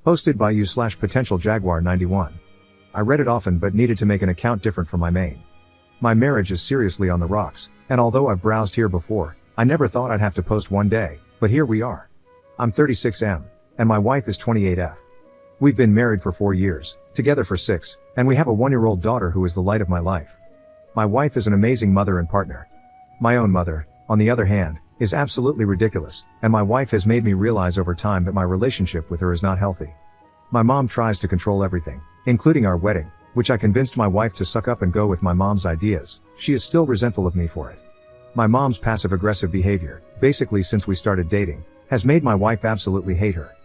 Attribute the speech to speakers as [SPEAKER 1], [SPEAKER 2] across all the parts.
[SPEAKER 1] Hosted by you/potential Jaguar 91. I read it often but needed to make an account different from my main. My marriage is seriously on the rocks, and although I've browsed here before, I never thought I'd have to post one day, but here we are. I'm 36M, and my wife is 28F. We've been married for 4 years, together for 6, and we have a 1-year-old daughter who is the light of my life. My wife is an amazing mother and partner. My own mother, on the other hand, is absolutely ridiculous, and my wife has made me realize over time that my relationship with her is not healthy. My mom tries to control everything, including our wedding, which I convinced my wife to suck up and go with my mom's ideas. She is still resentful of me for it. My mom's passive-aggressive behavior, basically since we started dating, has made my wife absolutely hate her.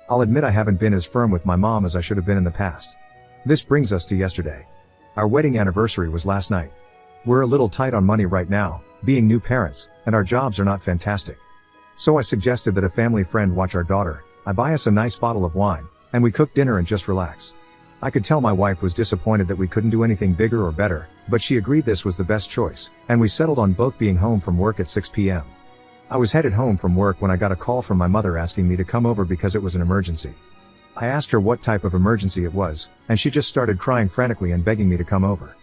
[SPEAKER 1] I'll admit I haven't been as firm with my mom as I should have been in the past. This brings us to yesterday. Our wedding anniversary was last night. We're a little tight on money right now, being new parents, and our jobs are not fantastic. So I suggested that a family friend watch our daughter, I buy us a nice bottle of wine, and we cook dinner and just relax. I could tell my wife was disappointed that we couldn't do anything bigger or better, but she agreed this was the best choice, and we settled on both being home from work at 6 p.m. I was headed home from work when I got a call from my mother asking me to come over because it was an emergency. I asked her what type of emergency it was, and she just started crying frantically and begging me to come over.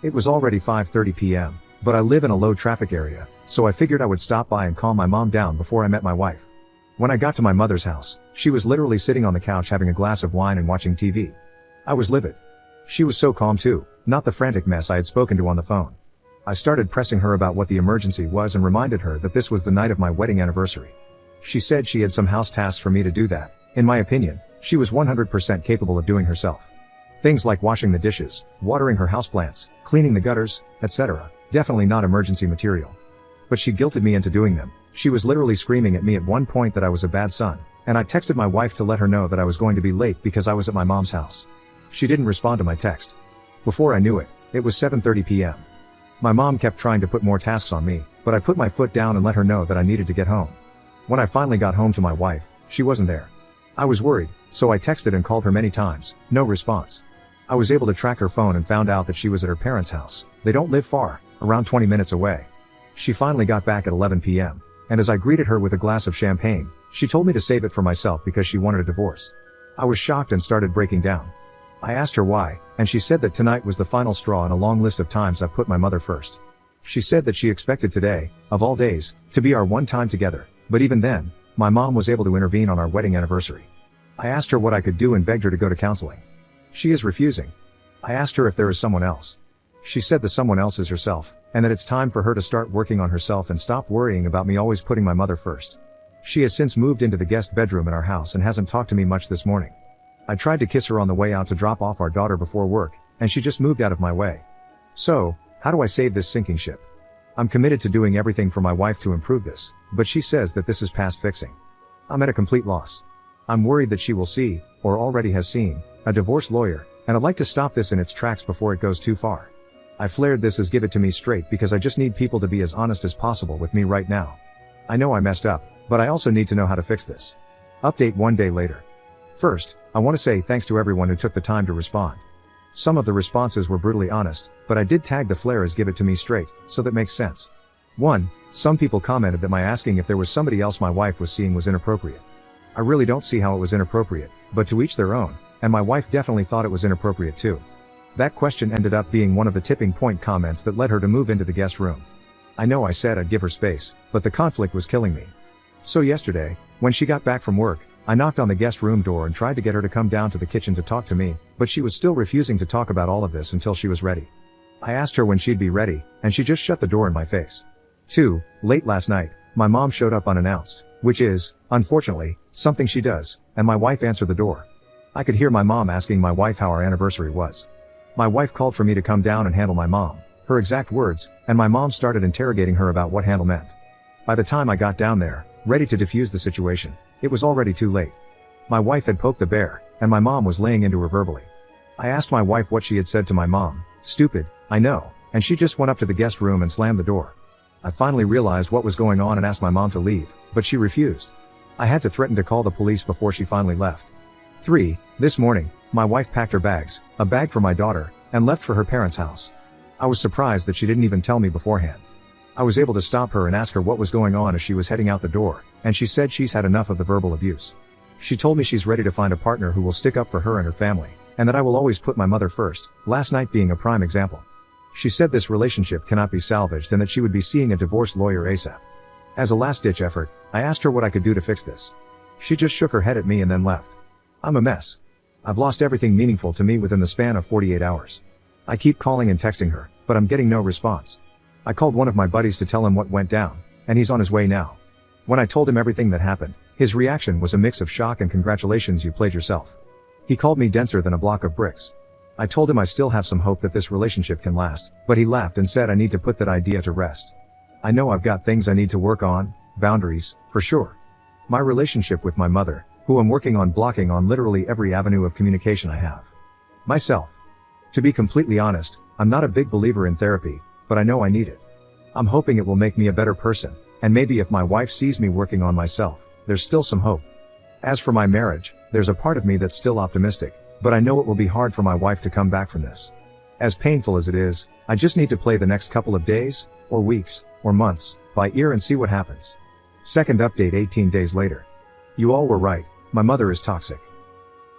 [SPEAKER 1] It was already 5:30 p.m., but I live in a low traffic area, so I figured I would stop by and calm my mom down before I met my wife. When I got to my mother's house, she was literally sitting on the couch having a glass of wine and watching TV. I was livid. She was so calm too, not the frantic mess I had spoken to on the phone. I started pressing her about what the emergency was and reminded her that this was the night of my wedding anniversary. She said she had some house tasks for me to do that, in my opinion, she was 100% capable of doing herself. Things like washing the dishes, watering her houseplants, cleaning the gutters, etc. Definitely not emergency material. But she guilted me into doing them. She was literally screaming at me at one point that I was a bad son, and I texted my wife to let her know that I was going to be late because I was at my mom's house. She didn't respond to my text. Before I knew it, it was 7:30 p.m. My mom kept trying to put more tasks on me, but I put my foot down and let her know that I needed to get home. When I finally got home to my wife, she wasn't there. I was worried, so I texted and called her many times, no response. I was able to track her phone and found out that she was at her parents' house. They don't live far, around 20 minutes away. She finally got back at 11 p.m., and as I greeted her with a glass of champagne, she told me to save it for myself because she wanted a divorce. I was shocked and started breaking down. I asked her why, and she said that tonight was the final straw in a long list of times I've put my mother first. She said that she expected today, of all days, to be our one time together, but even then, my mom was able to intervene on our wedding anniversary. I asked her what I could do and begged her to go to counseling. She is refusing. I asked her if there is someone else. She said the someone else is herself, and that it's time for her to start working on herself and stop worrying about me always putting my mother first. She has since moved into the guest bedroom in our house and hasn't talked to me much this morning. I tried to kiss her on the way out to drop off our daughter before work, and she just moved out of my way. So, how do I save this sinking ship? I'm committed to doing everything for my wife to improve this, but she says that this is past fixing. I'm at a complete loss. I'm worried that she will see, or already has seen, a divorce lawyer, and I'd like to stop this in its tracks before it goes too far. I flared this as give it to me straight because I just need people to be as honest as possible with me right now. I know I messed up, but I also need to know how to fix this. Update 1 day later. First, I want to say thanks to everyone who took the time to respond. Some of the responses were brutally honest, but I did tag the flare as give it to me straight, so that makes sense. 1. Some people commented that my asking if there was somebody else my wife was seeing was inappropriate. I really don't see how it was inappropriate, but to each their own, and my wife definitely thought it was inappropriate too. That question ended up being one of the tipping point comments that led her to move into the guest room. I know I said I'd give her space, but the conflict was killing me. So yesterday, when she got back from work, I knocked on the guest room door and tried to get her to come down to the kitchen to talk to me, but she was still refusing to talk about all of this until she was ready. I asked her when she'd be ready, and she just shut the door in my face. 2. Late last night, my mom showed up unannounced, which is, unfortunately, something she does, and my wife answered the door. I could hear my mom asking my wife how our anniversary was. My wife called for me to come down and handle my mom, her exact words, and my mom started interrogating her about what handle meant. By the time I got down there, ready to defuse the situation, it was already too late. My wife had poked the bear, and my mom was laying into her verbally. I asked my wife what she had said to my mom. Stupid, I know, and she just went up to the guest room and slammed the door. I finally realized what was going on and asked my mom to leave, but she refused. I had to threaten to call the police before she finally left. 3. This morning, my wife packed her bags, a bag for my daughter, and left for her parents' house. I was surprised that she didn't even tell me beforehand. I was able to stop her and ask her what was going on as she was heading out the door, and she said she's had enough of the verbal abuse. She told me she's ready to find a partner who will stick up for her and her family, and that I will always put my mother first, last night being a prime example. She said this relationship cannot be salvaged and that she would be seeing a divorce lawyer ASAP. As a last-ditch effort, I asked her what I could do to fix this. She just shook her head at me and then left. I'm a mess. I've lost everything meaningful to me within the span of 48 hours. I keep calling and texting her, but I'm getting no response. I called one of my buddies to tell him what went down, and he's on his way now. When I told him everything that happened, his reaction was a mix of shock and congratulations, you played yourself. He called me denser than a block of bricks. I told him I still have some hope that this relationship can last, but he laughed and said I need to put that idea to rest. I know I've got things I need to work on, boundaries, for sure. My relationship with my mother, who I'm working on blocking on literally every avenue of communication I have. Myself. To be completely honest, I'm not a big believer in therapy, but I know I need it. I'm hoping it will make me a better person, and maybe if my wife sees me working on myself, there's still some hope. As for my marriage, there's a part of me that's still optimistic, but I know it will be hard for my wife to come back from this. As painful as it is, I just need to play the next couple of days, or weeks, or months, by ear and see what happens. Second update 18 days later. You all were right, my mother is toxic.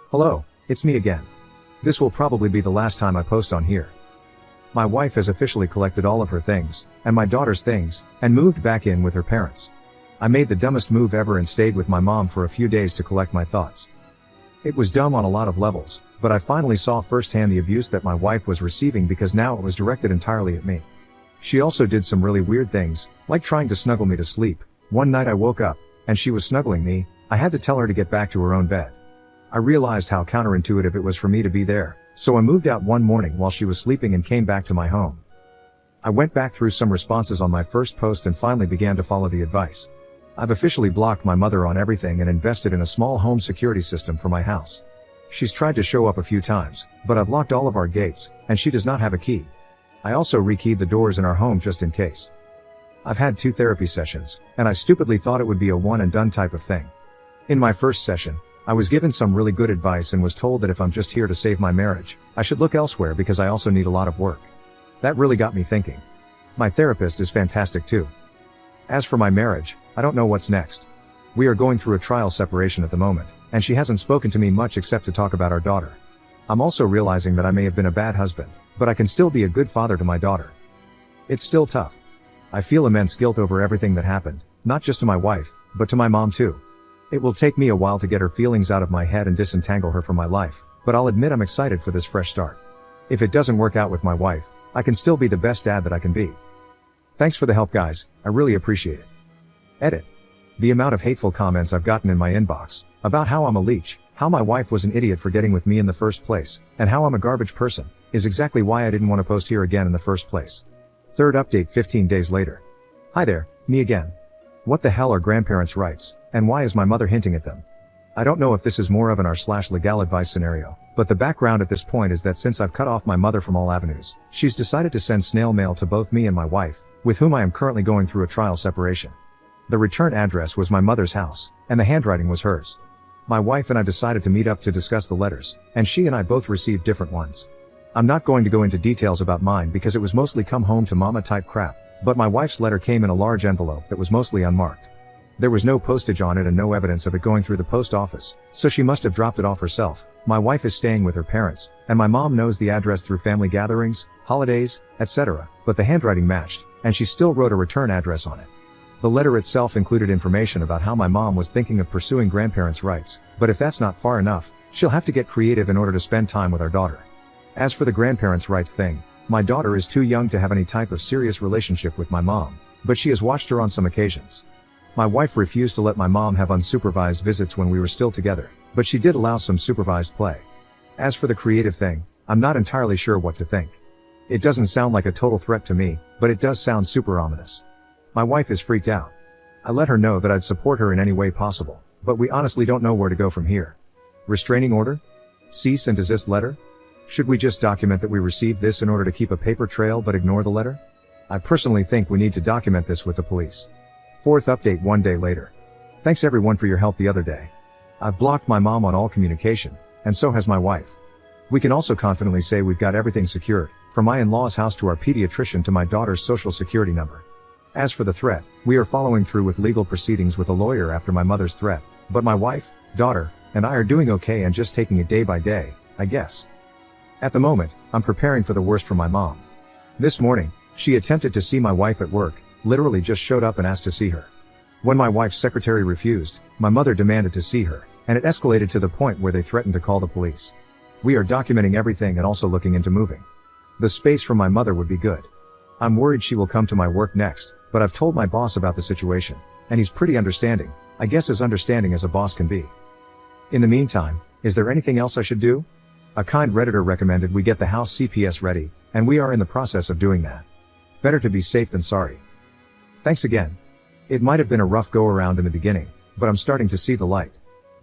[SPEAKER 1] Hello, it's me again. This will probably be the last time I post on here. My wife has officially collected all of her things, and my daughter's things, and moved back in with her parents. I made the dumbest move ever and stayed with my mom for a few days to collect my thoughts. It was dumb on a lot of levels, but I finally saw firsthand the abuse that my wife was receiving because now it was directed entirely at me. She also did some really weird things, like trying to snuggle me to sleep. One night I woke up, and she was snuggling me. I had to tell her to get back to her own bed. I realized how counterintuitive it was for me to be there, so I moved out one morning while she was sleeping and came back to my home. I went back through some responses on my first post and finally began to follow the advice. I've officially blocked my mother on everything and invested in a small home security system for my house. She's tried to show up a few times, but I've locked all of our gates, and she does not have a key. I also rekeyed the doors in our home just in case. I've had 2 therapy sessions, and I stupidly thought it would be a one and done type of thing. In my first session, I was given some really good advice and was told that if I'm just here to save my marriage, I should look elsewhere because I also need a lot of work. That really got me thinking. My therapist is fantastic too. As for my marriage, I don't know what's next. We are going through a trial separation at the moment, and she hasn't spoken to me much except to talk about our daughter. I'm also realizing that I may have been a bad husband, but I can still be a good father to my daughter. It's still tough. I feel immense guilt over everything that happened, not just to my wife, but to my mom too. It will take me a while to get her feelings out of my head and disentangle her from my life, but I'll admit I'm excited for this fresh start. If it doesn't work out with my wife, I can still be the best dad that I can be. Thanks for the help, guys, I really appreciate it. Edit. The amount of hateful comments I've gotten in my inbox, about how I'm a leech, how my wife was an idiot for getting with me in the first place, and how I'm a garbage person, is exactly why I didn't want to post here again in the first place. Third update 15 days later. Hi there, me again. What the hell are grandparents' rights, and why is my mother hinting at them? I don't know if this is more of an r/legal advice scenario, but the background at this point is that since I've cut off my mother from all avenues, she's decided to send snail mail to both me and my wife, with whom I am currently going through a trial separation. The return address was my mother's house, and the handwriting was hers. My wife and I decided to meet up to discuss the letters, and she and I both received different ones. I'm not going to go into details about mine because it was mostly come home to mama type crap, but my wife's letter came in a large envelope that was mostly unmarked. There was no postage on it and no evidence of it going through the post office, so she must have dropped it off herself. My wife is staying with her parents, and my mom knows the address through family gatherings, holidays, etc., but the handwriting matched, and she still wrote a return address on it. The letter itself included information about how my mom was thinking of pursuing grandparents' rights, but if that's not far enough, she'll have to get creative in order to spend time with our daughter. As for the grandparents' rights thing, my daughter is too young to have any type of serious relationship with my mom, but she has watched her on some occasions. My wife refused to let my mom have unsupervised visits when we were still together, but she did allow some supervised play. As for the creative thing, I'm not entirely sure what to think. It doesn't sound like a total threat to me, but it does sound super ominous. My wife is freaked out. I let her know that I'd support her in any way possible, but we honestly don't know where to go from here. Restraining order? Cease and desist letter? Should we just document that we received this in order to keep a paper trail but ignore the letter? I personally think we need to document this with the police. Fourth update 1 day later. Thanks everyone for your help the other day. I've blocked my mom on all communication, and so has my wife. We can also confidently say we've got everything secured, from my in-law's house to our pediatrician to my daughter's social security number. As for the threat, we are following through with legal proceedings with a lawyer after my mother's threat, but my wife, daughter, and I are doing okay and just taking it day by day, I guess. At the moment, I'm preparing for the worst from my mom. This morning, she attempted to see my wife at work, literally just showed up and asked to see her. When my wife's secretary refused, my mother demanded to see her, and it escalated to the point where they threatened to call the police. We are documenting everything and also looking into moving. The space from my mother would be good. I'm worried she will come to my work next, but I've told my boss about the situation, and he's pretty understanding, I guess as understanding as a boss can be. In the meantime, is there anything else I should do? A kind Redditor recommended we get the house CPS ready, and we are in the process of doing that. Better to be safe than sorry. Thanks again. It might have been a rough go around in the beginning, but I'm starting to see the light.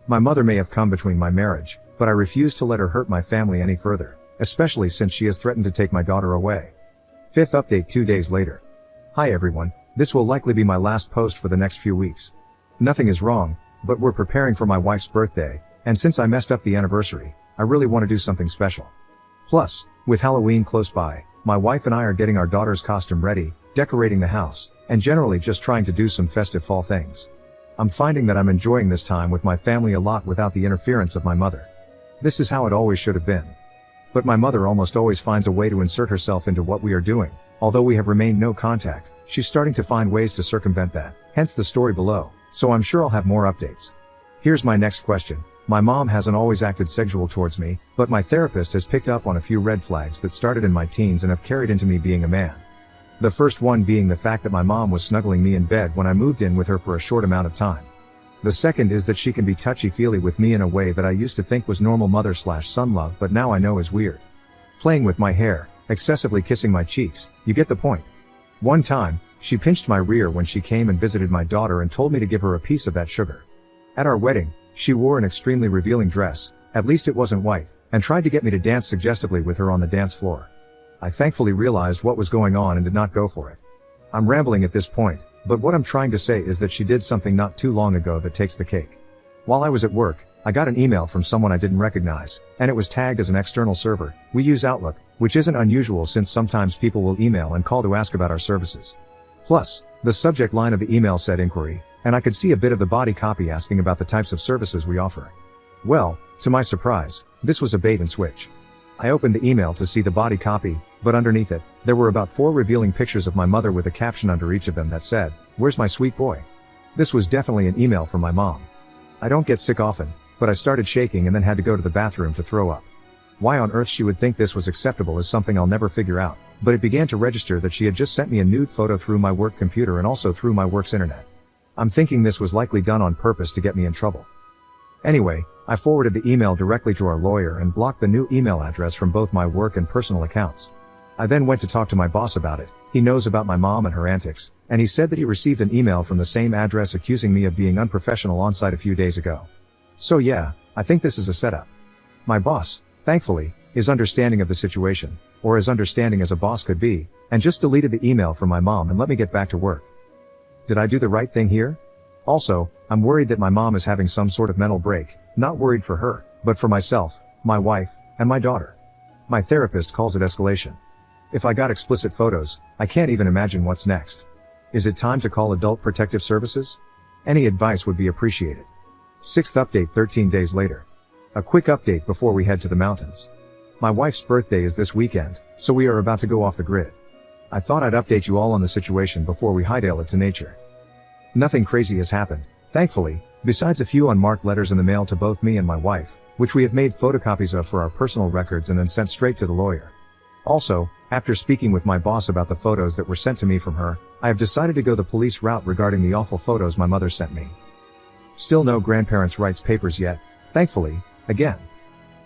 [SPEAKER 1] My mother may have come between my marriage, but I refuse to let her hurt my family any further, especially since she has threatened to take my daughter away. Fifth update 2 days later. Hi everyone, this will likely be my last post for the next few weeks. Nothing is wrong, but we're preparing for my wife's birthday, and since I messed up the anniversary, I really want to do something special. Plus, with Halloween close by, my wife and I are getting our daughter's costume ready, decorating the house, and generally just trying to do some festive fall things. I'm finding that I'm enjoying this time with my family a lot without the interference of my mother. This is how it always should have been. But my mother almost always finds a way to insert herself into what we are doing, although we have remained no contact, she's starting to find ways to circumvent that, hence the story below, so I'm sure I'll have more updates. Here's my next question. My mom hasn't always acted sexual towards me, but my therapist has picked up on a few red flags that started in my teens and have carried into me being a man. The first one being the fact that my mom was snuggling me in bed when I moved in with her for a short amount of time. The second is that she can be touchy-feely with me in a way that I used to think was normal mother/son love but now I know is weird. Playing with my hair, excessively kissing my cheeks, you get the point. One time, she pinched my rear when she came and visited my daughter and told me to give her a piece of that sugar. At our wedding, she wore an extremely revealing dress, at least it wasn't white, and tried to get me to dance suggestively with her on the dance floor. I thankfully realized what was going on and did not go for it. I'm rambling at this point, but what I'm trying to say is that she did something not too long ago that takes the cake. While I was at work, I got an email from someone I didn't recognize, and it was tagged as an external server. We use Outlook, which isn't unusual since sometimes people will email and call to ask about our services. Plus, the subject line of the email said inquiry, and I could see a bit of the body copy asking about the types of services we offer. Well, to my surprise, this was a bait and switch. I opened the email to see the body copy, but underneath it, there were about 4 revealing pictures of my mother with a caption under each of them that said, "Where's my sweet boy?" This was definitely an email from my mom. I don't get sick often, but I started shaking and then had to go to the bathroom to throw up. Why on earth she would think this was acceptable is something I'll never figure out, but it began to register that she had just sent me a nude photo through my work computer and also through my work's internet. I'm thinking this was likely done on purpose to get me in trouble. Anyway, I forwarded the email directly to our lawyer and blocked the new email address from both my work and personal accounts. I then went to talk to my boss about it. He knows about my mom and her antics, and he said that he received an email from the same address accusing me of being unprofessional on site a few days ago. So yeah, I think this is a setup. My boss, thankfully, is understanding of the situation, or as understanding as a boss could be, and just deleted the email from my mom and let me get back to work. Did I do the right thing here? Also, I'm worried that my mom is having some sort of mental break, not worried for her, but for myself, my wife, and my daughter. My therapist calls it escalation. If I got explicit photos, I can't even imagine what's next. Is it time to call Adult Protective Services? Any advice would be appreciated. Sixth update 13 days later. A quick update before we head to the mountains. My wife's birthday is this weekend, so we are about to go off the grid. I thought I'd update you all on the situation before we hightail it to nature. Nothing crazy has happened, thankfully, besides a few unmarked letters in the mail to both me and my wife, which we have made photocopies of for our personal records and then sent straight to the lawyer. Also, after speaking with my boss about the photos that were sent to me from her, I have decided to go the police route regarding the awful photos my mother sent me. Still no grandparents' rights papers yet, thankfully, again.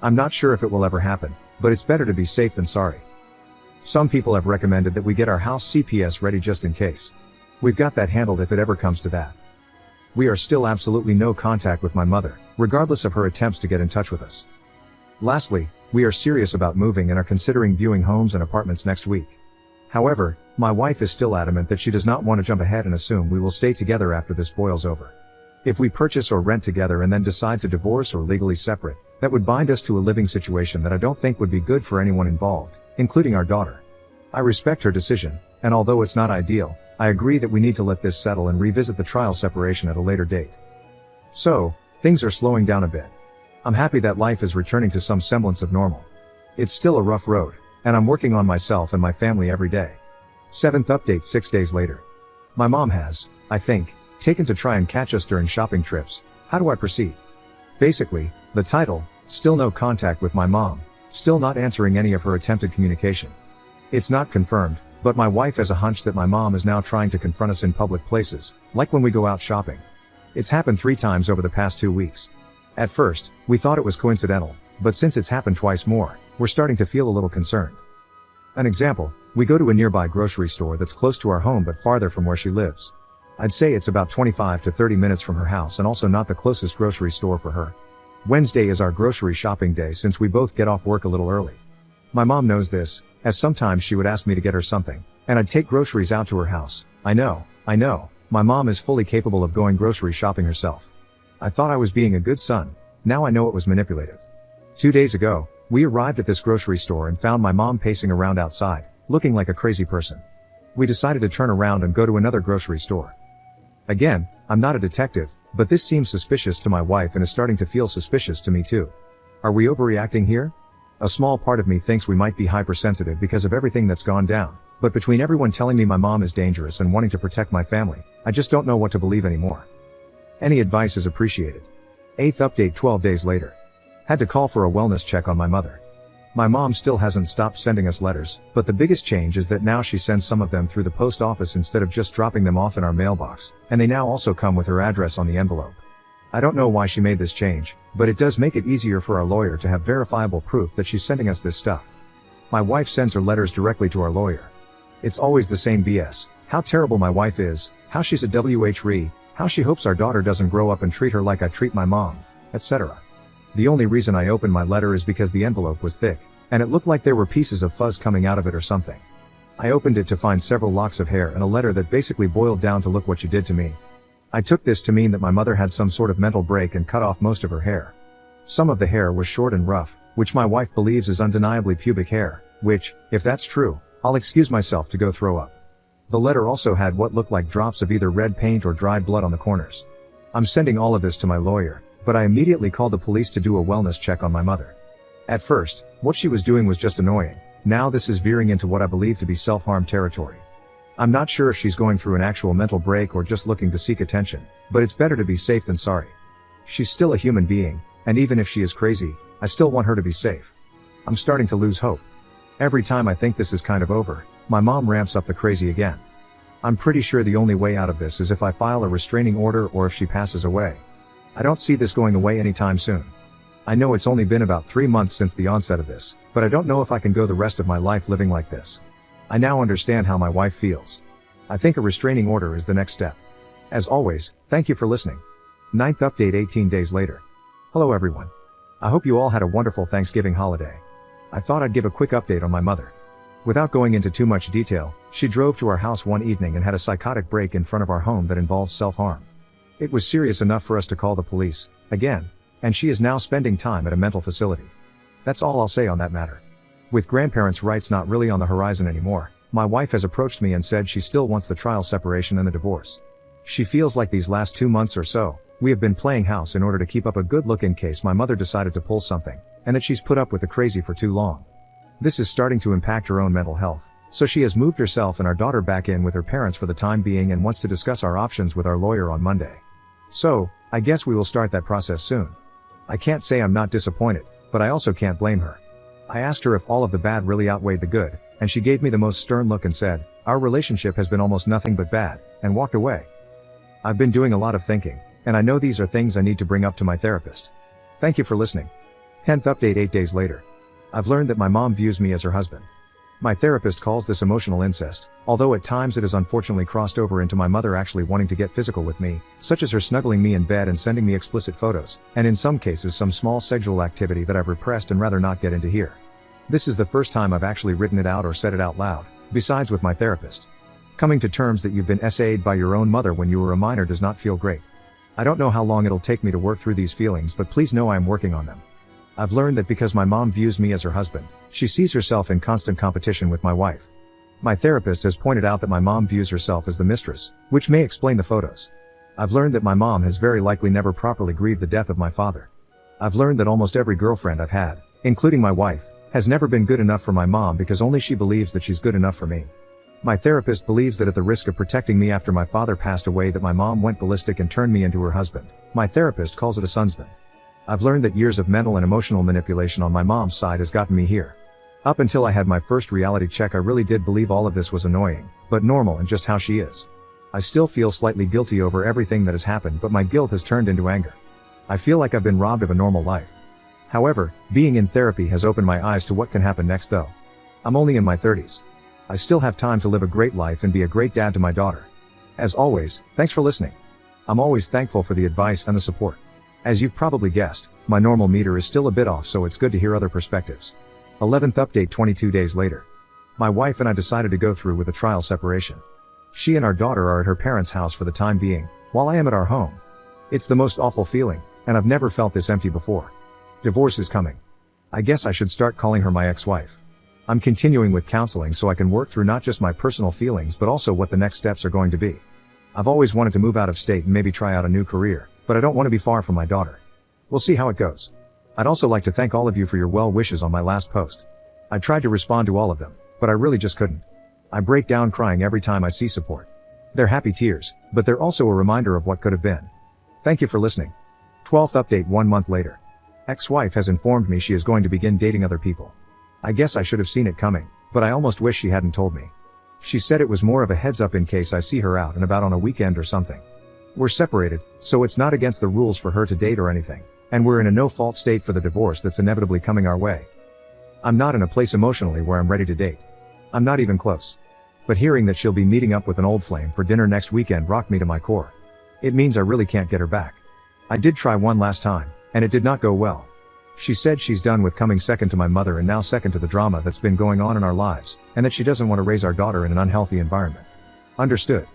[SPEAKER 1] I'm not sure if it will ever happen, but it's better to be safe than sorry. Some people have recommended that we get our house CPS ready just in case. We've got that handled if it ever comes to that. We are still absolutely no contact with my mother, regardless of her attempts to get in touch with us. Lastly, we are serious about moving and are considering viewing homes and apartments next week. However, my wife is still adamant that she does not want to jump ahead and assume we will stay together after this boils over. If we purchase or rent together and then decide to divorce or legally separate, that would bind us to a living situation that I don't think would be good for anyone involved, including our daughter. I respect her decision, and although it's not ideal, I agree that we need to let this settle and revisit the trial separation at a later date. So, Things are slowing down a bit. I'm happy that life is returning to some semblance of normal. It's still a rough road, and I'm working on myself and my family every day. 7th update 6 days later. My mom has, I think, taken to try and catch us during shopping trips. How do I proceed? Basically, the title, still no contact with my mom, still not answering any of her attempted communication. It's not confirmed, but my wife has a hunch that my mom is now trying to confront us in public places, like when we go out shopping. It's happened 3 times over the past 2 weeks. At first, we thought it was coincidental, but since it's happened twice more, we're starting to feel a little concerned. An example, we go to a nearby grocery store that's close to our home but farther from where she lives. I'd say it's about 25 to 30 minutes from her house and also not the closest grocery store for her. Wednesday is our grocery shopping day since we both get off work a little early. My mom knows this, as sometimes she would ask me to get her something, and I'd take groceries out to her house. I know, my mom is fully capable of going grocery shopping herself. I thought I was being a good son, now I know it was manipulative. 2 days ago, we arrived at this grocery store and found my mom pacing around outside, looking like a crazy person. We decided to turn around and go to another grocery store. Again, I'm not a detective, but this seems suspicious to my wife and is starting to feel suspicious to me too. Are we overreacting here? A small part of me thinks we might be hypersensitive because of everything that's gone down, but between everyone telling me my mom is dangerous and wanting to protect my family, I just don't know what to believe anymore. Any advice is appreciated. 8th update 12 days later. Had to call for a wellness check on my mother. My mom still hasn't stopped sending us letters, but the biggest change is that now she sends some of them through the post office instead of just dropping them off in our mailbox, and they now also come with her address on the envelope. I don't know why she made this change, but it does make it easier for our lawyer to have verifiable proof that she's sending us this stuff. My wife sends her letters directly to our lawyer. It's always the same BS, how terrible my wife is, how she's a WHRE, how she hopes our daughter doesn't grow up and treat her like I treat my mom, etc. The only reason I opened my letter is because the envelope was thick, and it looked like there were pieces of fuzz coming out of it or something. I opened it to find several locks of hair and a letter that basically boiled down to "Look what you did to me." I took this to mean that my mother had some sort of mental break and cut off most of her hair. Some of the hair was short and rough, which my wife believes is undeniably pubic hair, which, if that's true, I'll excuse myself to go throw up. The letter also had what looked like drops of either red paint or dried blood on the corners. I'm sending all of this to my lawyer, but I immediately called the police to do a wellness check on my mother. At first, what she was doing was just annoying. Now this is veering into what I believe to be self-harm territory. I'm not sure if she's going through an actual mental break or just looking to seek attention, but it's better to be safe than sorry. She's still a human being, and even if she is crazy, I still want her to be safe. I'm starting to lose hope. Every time I think this is kind of over, my mom ramps up the crazy again. I'm pretty sure the only way out of this is if I file a restraining order or if she passes away. I don't see this going away anytime soon. I know it's only been about 3 months since the onset of this, but I don't know if I can go the rest of my life living like this. I now understand how my wife feels. I think a restraining order is the next step. As always, thank you for listening. 9th update 18 days later. Hello everyone. I hope you all had a wonderful Thanksgiving holiday. I thought I'd give a quick update on my mother. Without going into too much detail, she drove to our house one evening and had a psychotic break in front of our home that involved self-harm. It was serious enough for us to call the police, again, and she is now spending time at a mental facility. That's all I'll say on that matter. With grandparents' rights not really on the horizon anymore, my wife has approached me and said she still wants the trial separation and the divorce. She feels like these last 2 months or so, we have been playing house in order to keep up a good look in case my mother decided to pull something, and that she's put up with the crazy for too long. This is starting to impact her own mental health, so she has moved herself and our daughter back in with her parents for the time being and wants to discuss our options with our lawyer on Monday. So, I guess we will start that process soon. I can't say I'm not disappointed, but I also can't blame her. I asked her if all of the bad really outweighed the good, and she gave me the most stern look and said, "Our relationship has been almost nothing but bad," and walked away. I've been doing a lot of thinking, and I know these are things I need to bring up to my therapist. Thank you for listening. 10th update 8 days later. I've learned that my mom views me as her husband. My therapist calls this emotional incest, although at times it has unfortunately crossed over into my mother actually wanting to get physical with me, such as her snuggling me in bed and sending me explicit photos, and in some cases some small sexual activity that I've repressed and rather not get into here. This is the first time I've actually written it out or said it out loud, besides with my therapist. Coming to terms that you've been SA'd by your own mother when you were a minor does not feel great. I don't know how long it'll take me to work through these feelings, but please know I am working on them. I've learned that because my mom views me as her husband, she sees herself in constant competition with my wife. My therapist has pointed out that my mom views herself as the mistress, which may explain the photos. I've learned that my mom has very likely never properly grieved the death of my father. I've learned that almost every girlfriend I've had, including my wife, has never been good enough for my mom because only she believes that she's good enough for me. My therapist believes that at the risk of protecting me after my father passed away that my mom went ballistic and turned me into her husband. My therapist calls it a sunsman. I've learned that years of mental and emotional manipulation on my mom's side has gotten me here. Up until I had my first reality check I really did believe all of this was annoying, but normal and just how she is. I still feel slightly guilty over everything that has happened, but my guilt has turned into anger. I feel like I've been robbed of a normal life. However, being in therapy has opened my eyes to what can happen next though. I'm only in my 30s. I still have time to live a great life and be a great dad to my daughter. As always, thanks for listening. I'm always thankful for the advice and the support. As you've probably guessed, my normal meter is still a bit off, so it's good to hear other perspectives. 11th update 22 days later. My wife and I decided to go through with a trial separation. She and our daughter are at her parents' house for the time being, while I am at our home. It's the most awful feeling, and I've never felt this empty before. Divorce is coming. I guess I should start calling her my ex-wife. I'm continuing with counseling so I can work through not just my personal feelings but also what the next steps are going to be. I've always wanted to move out of state and maybe try out a new career, but I don't want to be far from my daughter. We'll see how it goes. I'd also like to thank all of you for your well wishes on my last post. I tried to respond to all of them, but I really just couldn't. I break down crying every time I see support. They're happy tears, but they're also a reminder of what could have been. Thank you for listening. 12th update 1 month later. Ex-wife has informed me she is going to begin dating other people. I guess I should have seen it coming, but I almost wish she hadn't told me. She said it was more of a heads up in case I see her out and about on a weekend or something. We're separated, so it's not against the rules for her to date or anything, and we're in a no-fault state for the divorce that's inevitably coming our way. I'm not in a place emotionally where I'm ready to date. I'm not even close. But hearing that she'll be meeting up with an old flame for dinner next weekend rocked me to my core. It means I really can't get her back. I did try one last time, and it did not go well. She said she's done with coming second to my mother and now second to the drama that's been going on in our lives, and that she doesn't want to raise our daughter in an unhealthy environment. Understood.